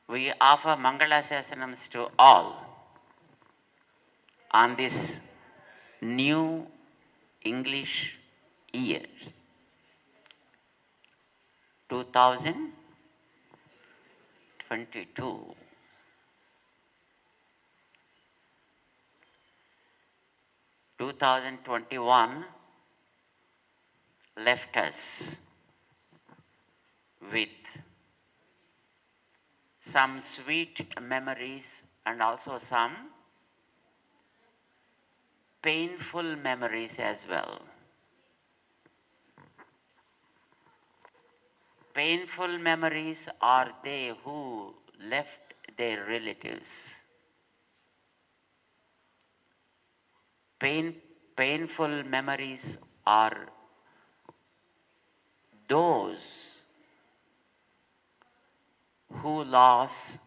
we offer Mangala Sasanams to all on this new English year, 2022. 2021 left us with some sweet memories and also some painful memories as well. Painful memories are they who left their relatives. Painful memories are those who lost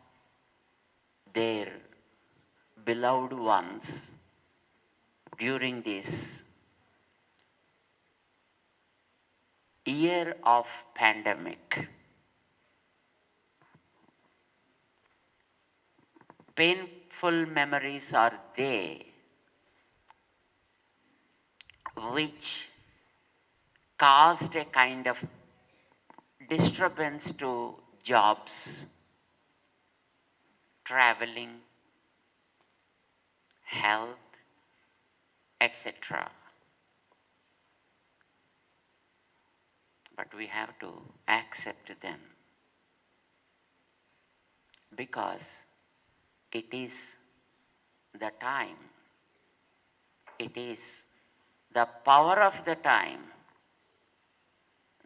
their beloved ones during this year of pandemic. Painful memories are they which caused a kind of disturbance to jobs, traveling, health, etc. But we have to accept them because it is the time, it is the power of the time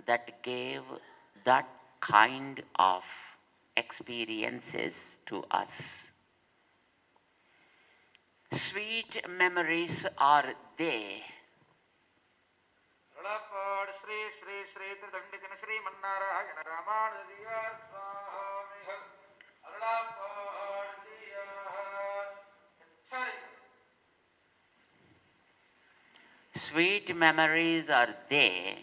that gave that kind of experiences to us. Sweet memories are they Sri Sri Sri Tridandijan Sri Mannarayana Ramanujaya Swami Sweet memories are they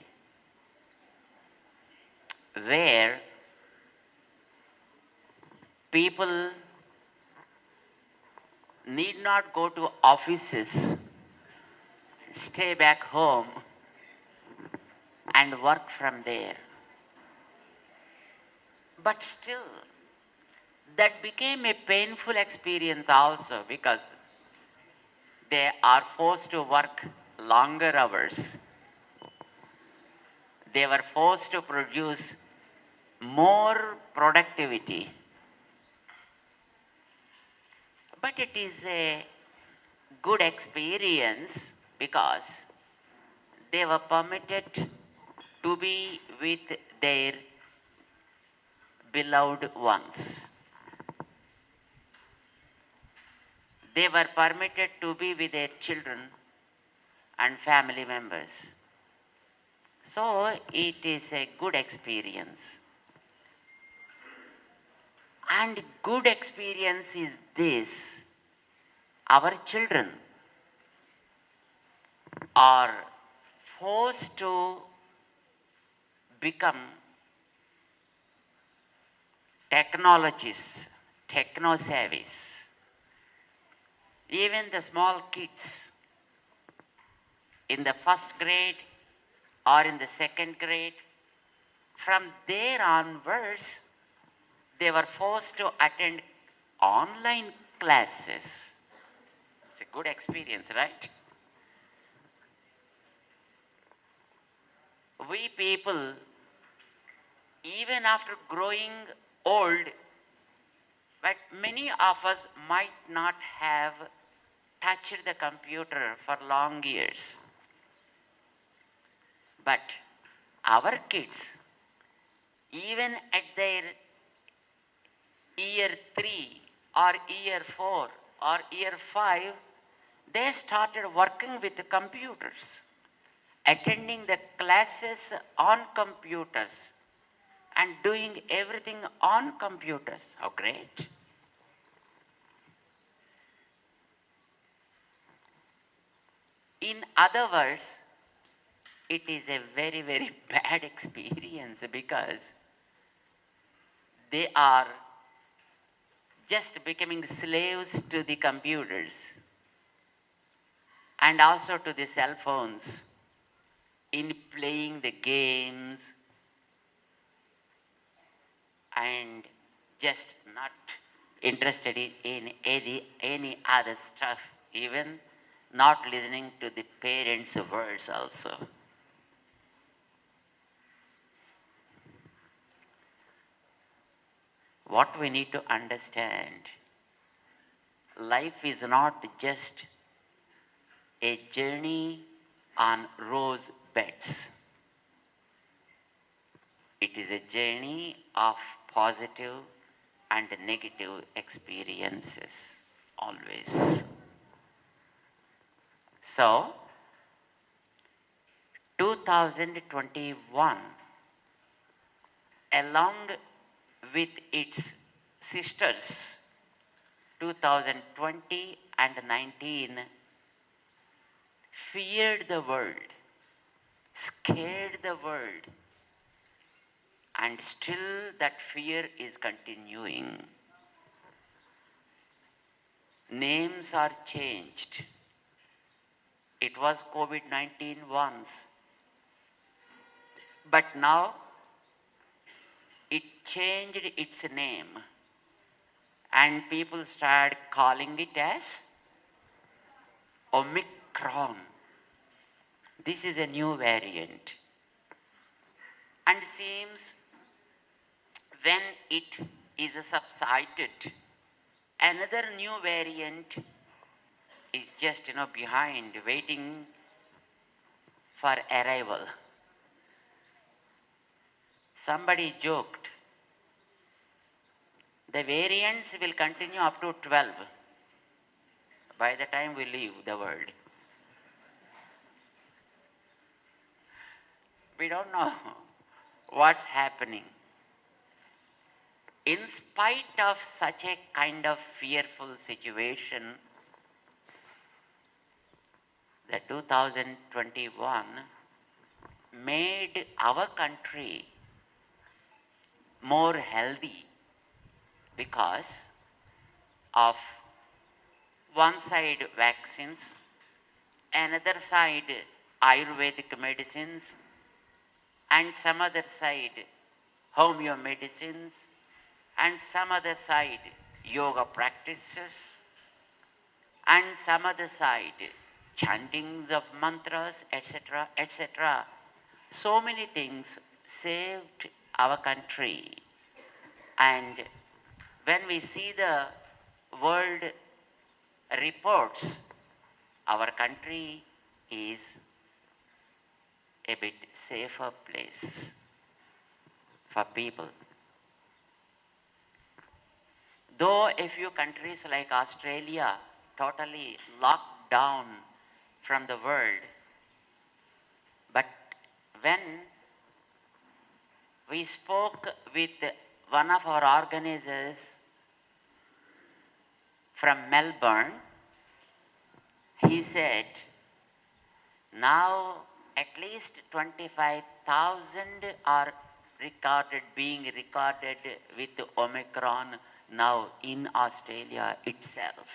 where people need not go to offices, stay back home and work from there. But still, that became a painful experience also because they are forced to work longer hours. They were forced to produce more productivity. But it is a good experience because they were permitted to be with their beloved ones. They were permitted to be with their children and family members. So it is a good experience. And good experience is this: our children are forced to become technologists, techno-savvies. Even the small kids in the first grade or in the second grade, from there onwards, they were forced to attend online classes. It's a good experience, right? We people, even after growing old, but many of us might not have touched the computer for long years. But our kids, even at their year 3 or year 4 or year 5, they started working with the computers, attending the classes on computers and doing everything on computers. How great! In other words, it is a very, very bad experience because they are just becoming slaves to the computers and also to the cell phones in playing the games and just not interested in any other stuff, even not listening to the parents' words also. What we need to understand, life is not just a journey on rose beds. It is a journey of positive and negative experiences always. So, 2021, along with its sisters, 2020 and 19, feared the world, scared the world, and still that fear is continuing. Names are changed. It was COVID-19 once, but now it changed its name and people started calling it as Omicron. This is a new variant. And seems when it is subsided, another new variant is just behind, waiting for arrival. Somebody joked, the variants will continue up to 12 by the time we leave the world. We don't know what's happening. In spite of such a kind of fearful situation, the 2021 made our country more healthy because of one side vaccines, another side Ayurvedic medicines, and some other side homeo medicines, and some other side yoga practices, and some other side chantings of mantras, etc., etc. So many things saved our country. And when we see the world reports, our country is a bit safer place for people. Though a few countries like Australia totally locked down from the world, but when we spoke with one of our organizers from Melbourne, he said, now at least 25,000 are being recorded with Omicron now in Australia itself.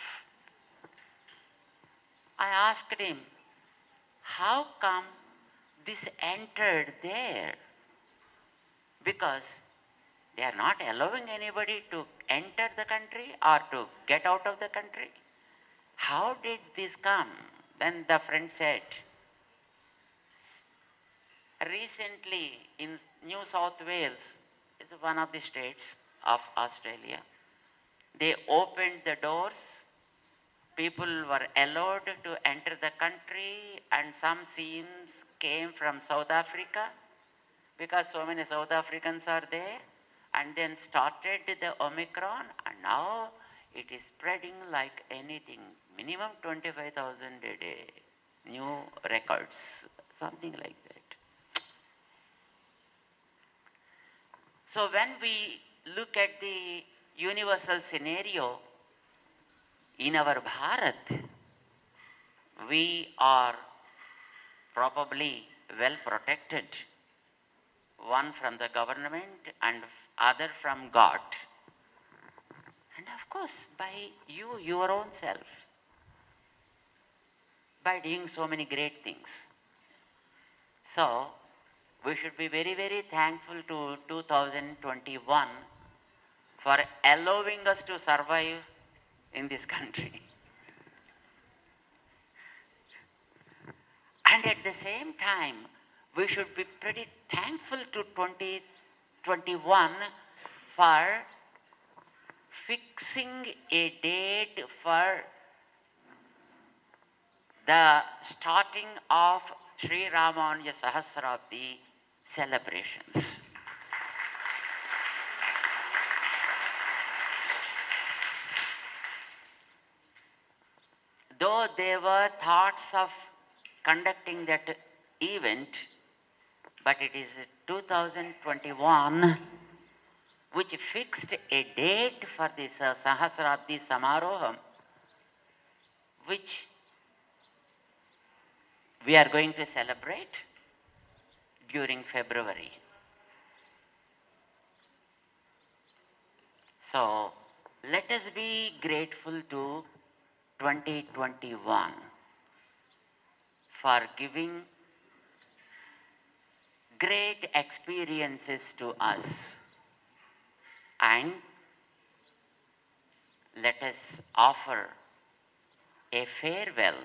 I asked him, how come this entered there? Because they are not allowing anybody to enter the country or to get out of the country. How did this come? Then the friend said, recently in New South Wales, is one of the states of Australia, they opened the doors, people were allowed to enter the country, and some seems came from South Africa because so many South Africans are there, and then started the Omicron, and now it is spreading like anything, minimum 25,000 a day, new records, something like that. So when we look at the universal scenario in our Bharat, we are probably well protected, one from the government and other from God. And of Of course, by you, your own self, by doing so many great things. So, we should be very, very thankful to 2021 for allowing us to survive in this country. And at the same time, we should be pretty thankful to 2021 for fixing a date for the starting of Sri Ramanuja Sahasrabdi celebrations. Though there were thoughts of conducting that event, but it is 2021 which fixed a date for this Sahasrabdi Samaroham, which we are going to celebrate during February. So, let us be grateful to 2021 for giving great experiences to us, and let us offer a farewell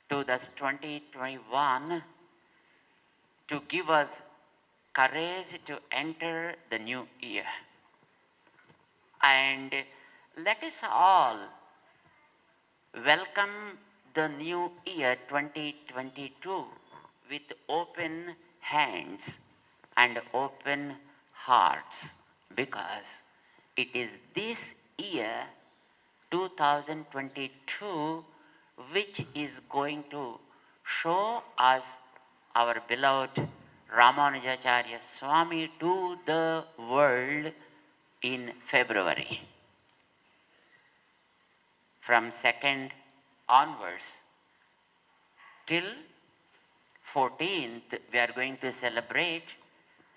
to this 2021 to give us courage to enter the new year. And let us all welcome the new year 2022 with open hands and open hearts, because it is this year 2022 which is going to show us our beloved Ramanujacharya Swami to the world in February. From 2nd onwards till 14th, we are going to celebrate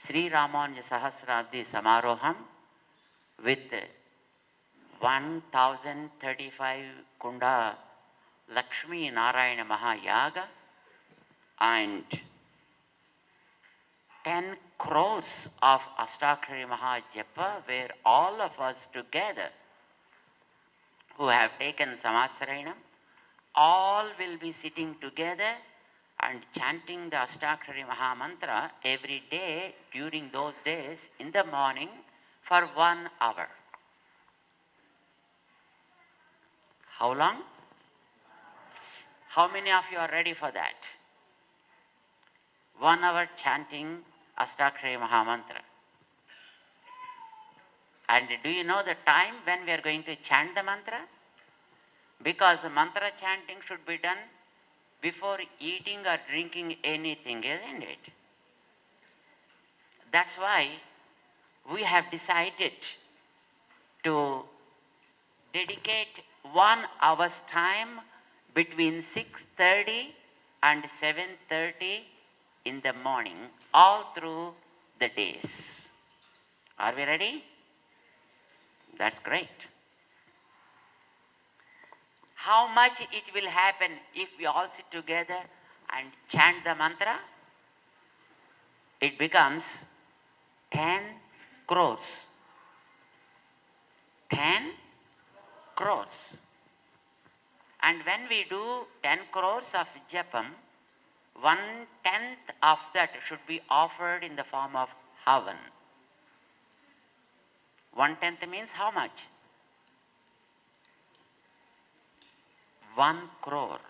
Sri Ramanuja Sahasrabdi Samaroham with 1035 Kunda Lakshmi Narayana Mahayaga and 10 crores of Astakshari Mahajapa, where all of us together who have taken Samasrayanam, all will be sitting together and chanting the Astakshari Mahamantra every day during those days in the morning for 1 hour. How long? How many of you are ready for that? 1 hour chanting Astakshari Mahamantra. And do you know the time when we are going to chant the mantra? Because the mantra chanting should be done before eating or drinking anything, isn't it? That's why we have decided to dedicate 1 hour's time between 6:30 and 7:30 in the morning, all through the days. Are we ready? That's great. How much it will happen if we all sit together and chant the mantra? It becomes 10 crores. 10 crores. And when we do 10 crores of japam, 1/10 of that should be offered in the form of havan. 1/10 means how much? 1 crore.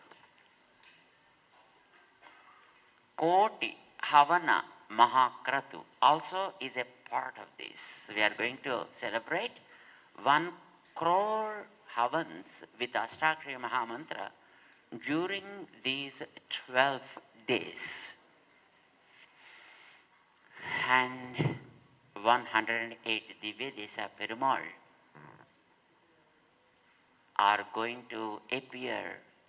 Koti Havana Mahakratu also is a part of this. We are going to celebrate 1 crore Havans with Astakshari Mahamantra during these 12 days. And 108 Divya Desa Perumal are going to appear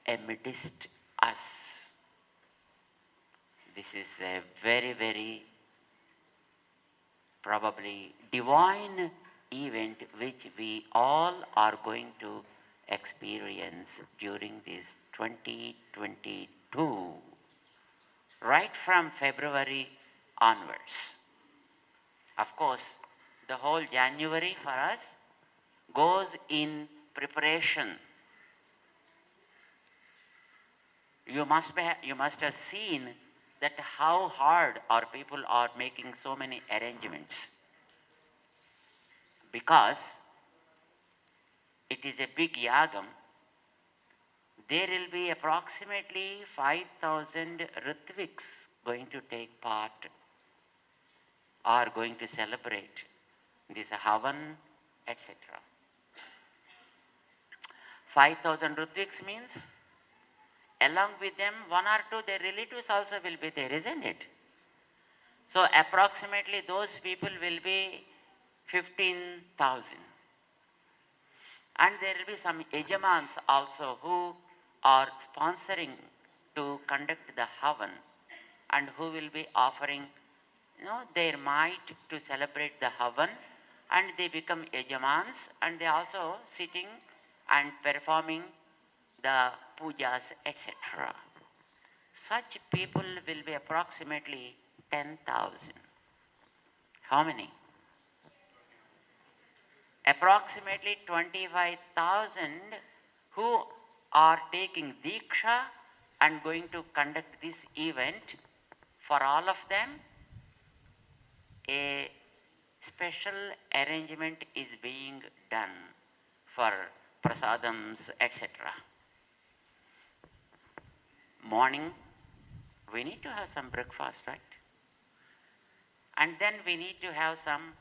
amidst us. This is a very, very probably divine event which we all are going to experience during this 2022, right from February onwards. Of course, the whole January for us goes in preparation. You must have seen that how hard our people are making so many arrangements, because it is a big yagam. There will be approximately 5,000 Ritviks going to take part, are going to celebrate this Havan, etc. 5,000 Ritviks means along with them one or two their relatives also will be there, isn't it? So approximately those people will be 15,000. And there will be some Ejamans also who are sponsoring to conduct the Havan and who will be offering their might to celebrate the Havan, and they become Ejamans and they also sitting and performing the pujas, etc. Such people will be approximately 10,000. How many? Approximately 25,000 who are taking Diksha and going to conduct this event. For all of them, a special arrangement is being done for prasadams, etc. Morning, we need to have some breakfast, right? And then we need to have some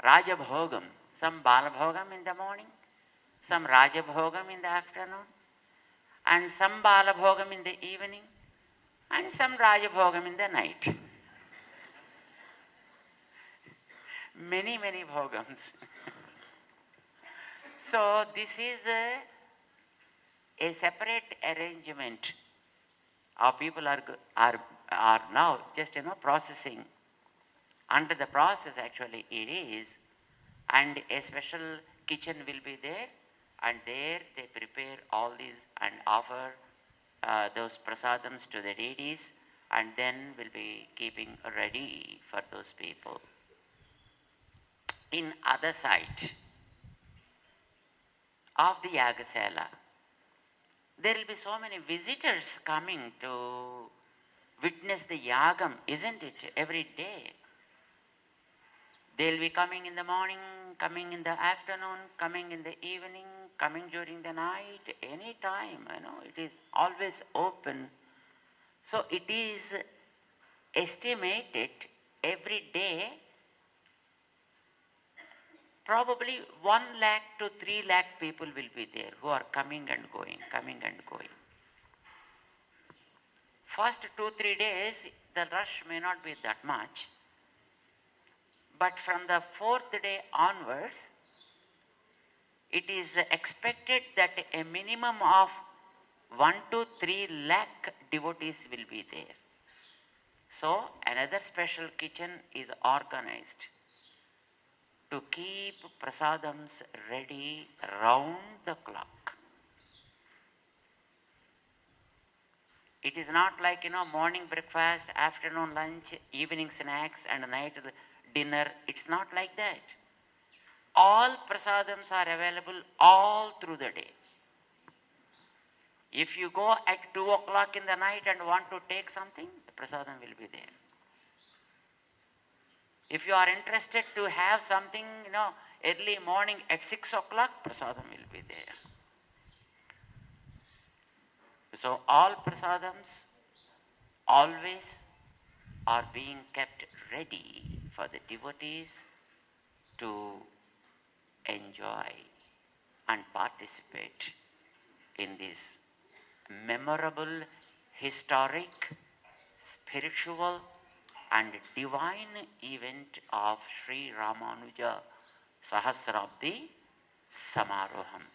Rajabhogam, some Balabhogam in the morning, some Rajabhogam in the afternoon, and some Balabhogam in the evening, and some Rajabhogam in the night. Many bhogams. So this is a separate arrangement. Our people are now just processing. Under the process actually it is, and a special kitchen will be there, and there they prepare all these and offer those prasadams to the deities, and then will be keeping ready for those people. In other side of the Yagasala, there will be so many visitors coming to witness the yagam, isn't it? Every day. They'll be coming in the morning, coming in the afternoon, coming in the evening, coming during the night, any time, it is always open. So it is estimated every day probably 1 lakh to 3 lakh people will be there who are coming and going, coming and going. First 2-3 days, the rush may not be that much. But from the 4th day onwards, it is expected that a minimum of 1 to 3 lakh devotees will be there. So another special kitchen is organized to keep prasadams ready round the clock. It is not like, morning breakfast, afternoon lunch, evening snacks, and night dinner. It's not like that. All prasadams are available all through the day. If you go at 2 o'clock in the night and want to take something, the prasadam will be there. If you are interested to have something, early morning at 6 o'clock, prasadam will be there. So all prasadams always are being kept ready for the devotees to enjoy and participate in this memorable, historic, spiritual and divine event of Sri Ramanuja Sahasrabdi Samaroham.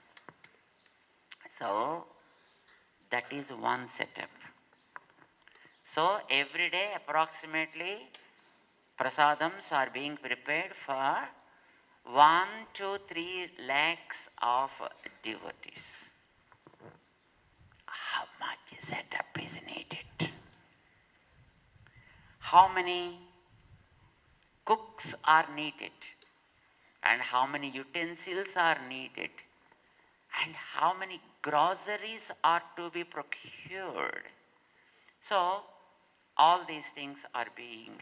So that is one setup. So every day approximately prasadams are being prepared for 1 to 3 lakhs of devotees. How much setup is needed? How many cooks are needed? And how many utensils are needed? And how many groceries are to be procured? So, all these things are being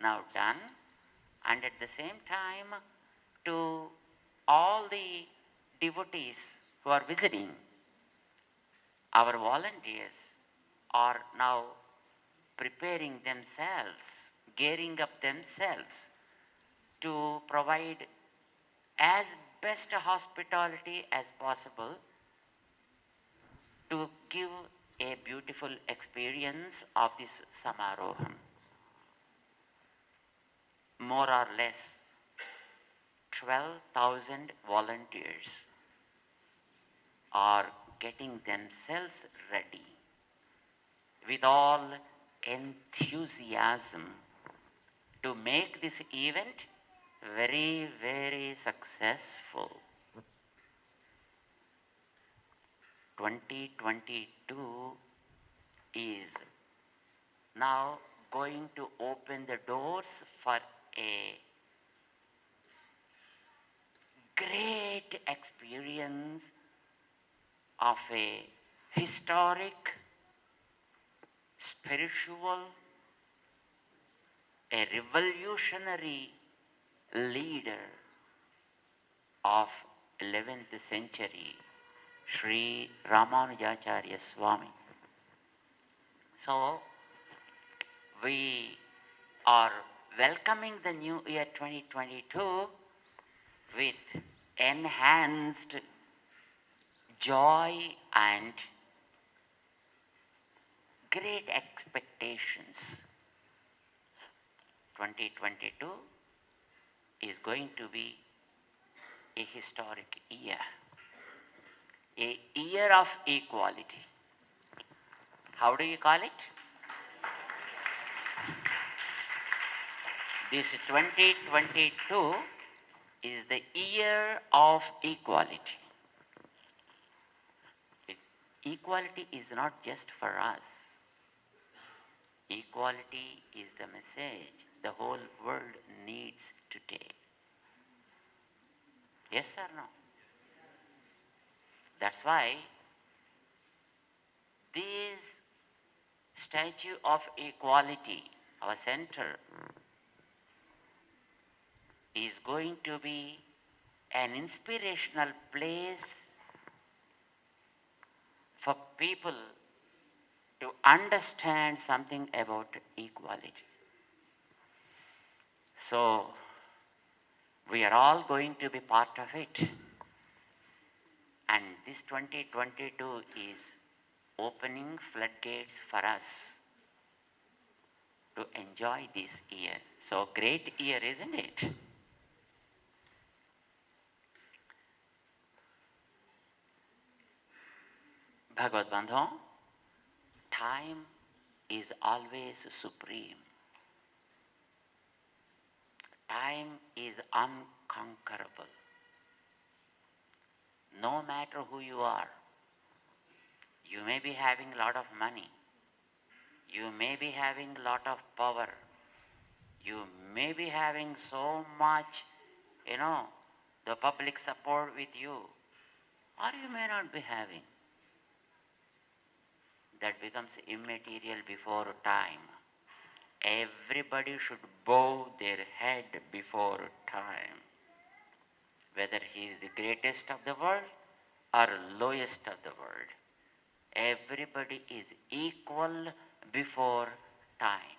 now done, and at the same time, to all the devotees who are visiting, our volunteers are now preparing themselves, gearing up themselves to provide as best a hospitality as possible to give a beautiful experience of this Samaroham. More or less 12,000 volunteers are getting themselves ready with all enthusiasm to make this event very, very successful. 2022 is now going to open the doors for a great experience of a historic, spiritual, a revolutionary leader of 11th century, Sri Ramanujacharya Swami. So, we are welcoming the new year 2022 with enhanced joy and great expectations. 2022 is going to be a historic year, a year of equality. How do you call it? This 2022 is the year of equality. Equality is not just for us. Equality is the message the whole world needs today. Yes or no? That's why this statue of equality, our center, is going to be an inspirational place for people to understand something about equality. So, we are all going to be part of it. And this 2022 is opening floodgates for us to enjoy this year. So, great year, isn't it? Bhagavad Bandho, time is always supreme. Time is unconquerable. No matter who you are, you may be having a lot of money, you may be having a lot of power, you may be having so much, the public support with you, or you may not be having. That becomes immaterial before time. Everybody should bow their head before time, whether he is the greatest of the world or lowest of the world. Everybody is equal before time.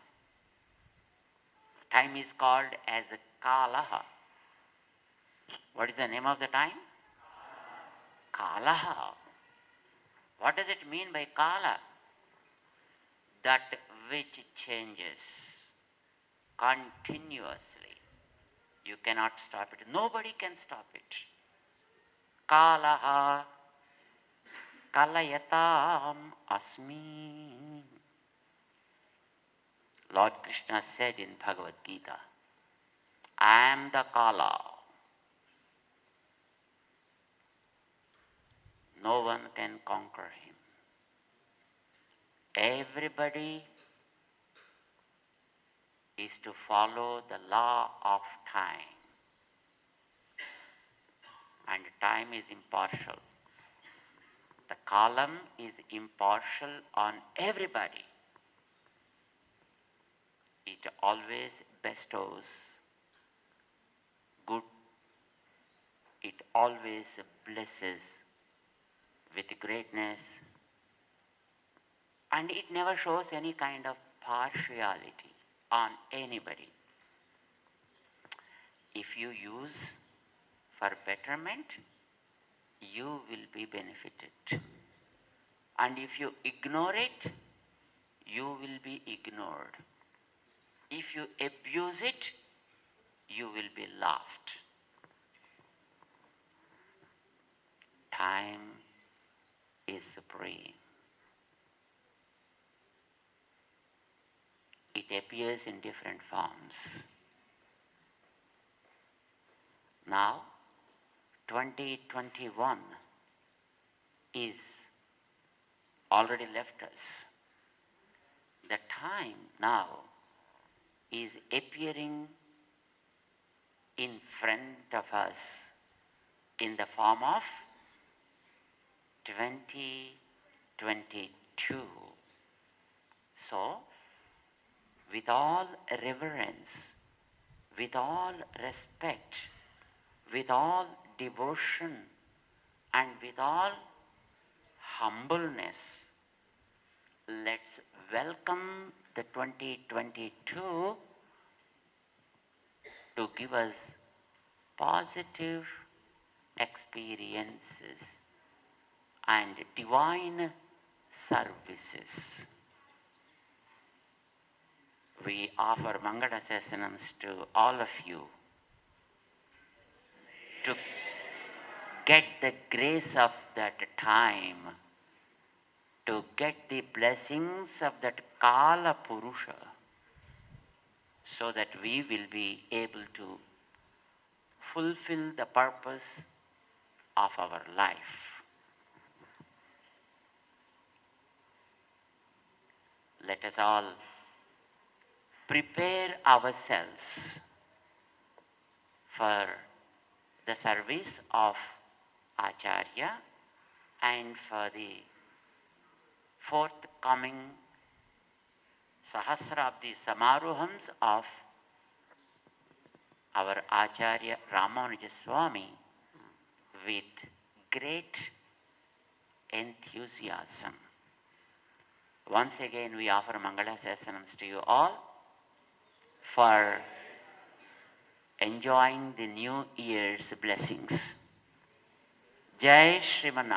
Time is called as Kalaha. What is the name of the time? Kalaha. What does it mean by Kala? That which changes continuously. You cannot stop it. Nobody can stop it. Kalaha kalayatam asmi. Lord Krishna said in Bhagavad Gita, I am the Kala. can conquer him. Everybody is to follow the law of time. And time is impartial. The column is impartial on everybody. It always bestows good. It always blesses with greatness. And it never shows any kind of partiality on anybody. If you use for betterment, you will be benefited. And if you ignore it, you will be ignored. If you abuse it, you will be lost. Time is supreme. It appears in different forms. Now, 2021 is already left us. The time now is appearing in front of us in the form of 2022. So, with all reverence, with all respect, with all devotion, and with all humbleness, let's welcome the 2022 to give us positive experiences and divine services. We offer Mangala Sasanams to all of you to get the grace of that time, to get the blessings of that Kala Purusha, so that we will be able to fulfill the purpose of our life. Let us all prepare ourselves for the service of Acharya and for the forthcoming Sahasrabdi Samarohams of our Acharya Ramanuja Swami with great enthusiasm. Once again, we offer Mangala Sasanams to you all for enjoying the New Year's blessings. Jai Sriman